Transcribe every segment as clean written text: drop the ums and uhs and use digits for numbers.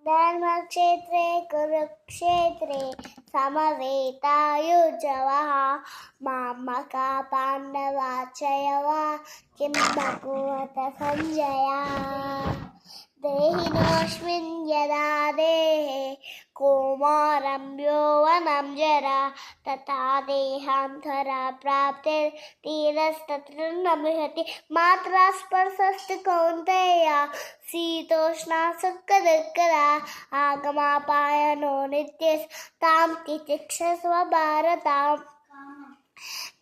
धर्मक्षेत्रे कुरुक्षेत्रे समवेतायुजवः मामका पाण्डवाचयवा किं बकुवत संजया देहिनोऽस्मिन् यदा देहे कौमारं यौवनं जरा तथा देहान्तरा प्राप्ते धीरस्तत्र न विहति मात्रा स्पर्शस्तु कौन्तेय शीतोष्णा सुखदुःखदा आगमापायनो नित्यस्तां तितिक्षस्व भारताम्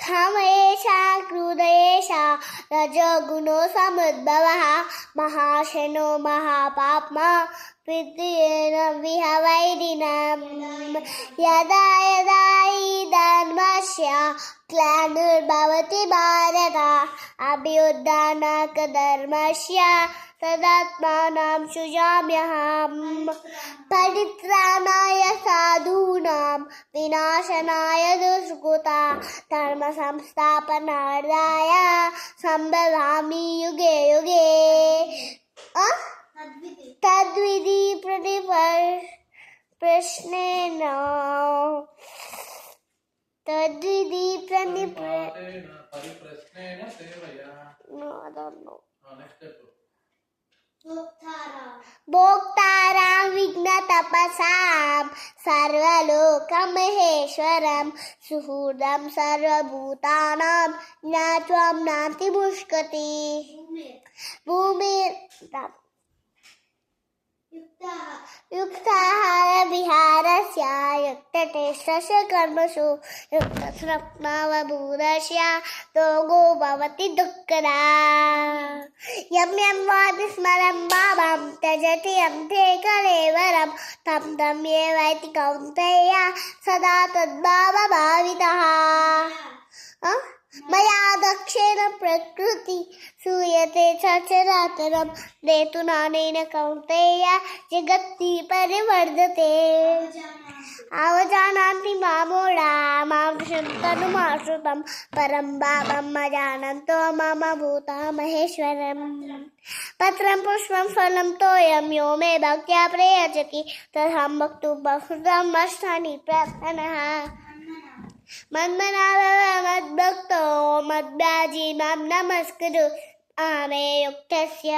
काम एषा क्रोध एषा रजोगुणो समुद्भवः महाशनो महापाप्मा विद्येन विहवैरिणम् यदा यदा हि धर्मस्य ग्लानिर्भवति भारत अभ्युत्थानधर्मस्य तदात्मानं सृजाम्यहम् परित्राणाय साधूनां विनाशनाय दुष्कृतां धर्मसंस्थापनार्थाय सम्भवामि युगे युगे तद्विधि प्रश्नेन भोक्तारां विघ्नतपसां सर्वलोकमहेश्वरं सुहृदं सर्वभूतानां ज्ञात्वं नास्ति मुष्कति युक्ताहारविहारस्य युक्तचेष्टस्य कर्मसु युक्तस्वप्नावबोधस्य योगो भवति दुःखदा यं यं वापि स्मरं भावं त्यजति अन्ते कलेवरं तं तं एवैति कौन्तेय सदा तद्भावभावितः मया दक्षेण प्रकृति सूयते चराचरं नेतुनानेन कौन्तेय जगत्ति परिवर्धते अवजानान्ति मामूढा मां तनुमाश्रितं परं भावं अजानन्तो मम भूता महेश्वरम् पत्रं पुष्पं फलं तोयं यो मे भक्त्या प्रयच्छति तदहं वक्तुं बहुधा मष्टानि प्रार्थनः मद्भक्तो मद्याजी मां नमस्कुरु आमे युक्तस्य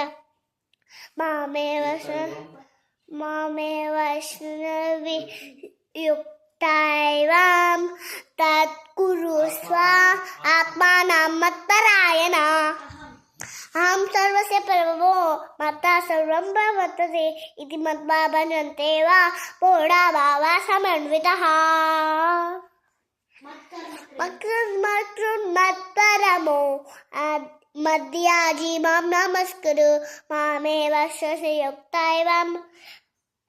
मामेव शृण्वि युक्तैवं तत्कुरुष्व आत्मानं मत्परायणा अहं सर्वस्य प्रभवो मत्ता सर्वं प्रवर्तते इति मत्वा भजन्ते वा पूर्णभावा समन्वितः मत्परमो मद्याजी मां नमस्कुरु मामेव शस्य युक्तैवं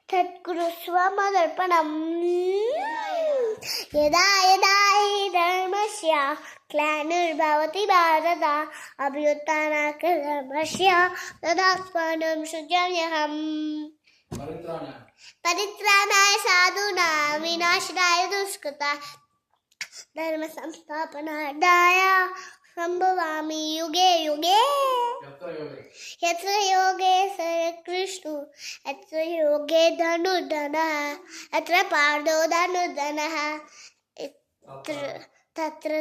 तत्कुरुष्व मदर्पणम् यदा यदा हि धर्मस्य ग्लानिर्भवति भारत अभ्युत्थानधर्मस्य तदात्मानं सृजाम्यहम् परित्राणाय साधूनां विनाशनाय दुष्कृतां धर्मसंस्थापनार्थाय सम्भवामि युगे युगे यत्र योगेश्वर कृष्णो यत्र योगे धनुर्धनः यत्र पार्थो धनुर्धनः तत्र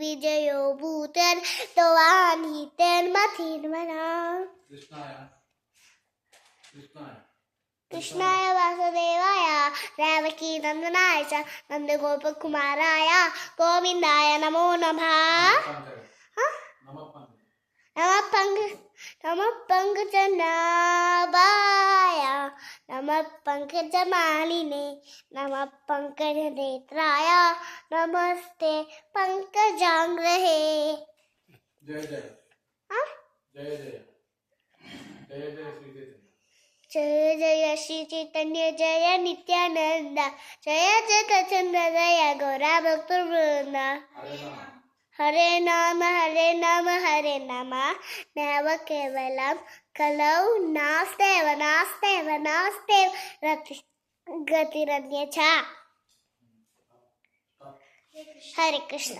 विजयो भूतेर्तवानितेर्मथिर्मना कृष्णाय वासुदेवाय देवकी नंदनाय च नंदगोपकुमाराय गोविन्दाय नमो नमः नमः पंकजनाभाय नमः पंकजमालिने नमः पंकजनेत्राय नमस्ते पंकजांग्रहे जय जय जय जय जय जय जय श्री चैतन्य जय नित्यानंद जय जगच्चंद्र जय गौरा भक्तवृंद हरे नाम हरे नाम नैव केवलं कलौ नास्तेव नास्तेव नास्तेव गतिरन्यथा। हरे कृष्ण।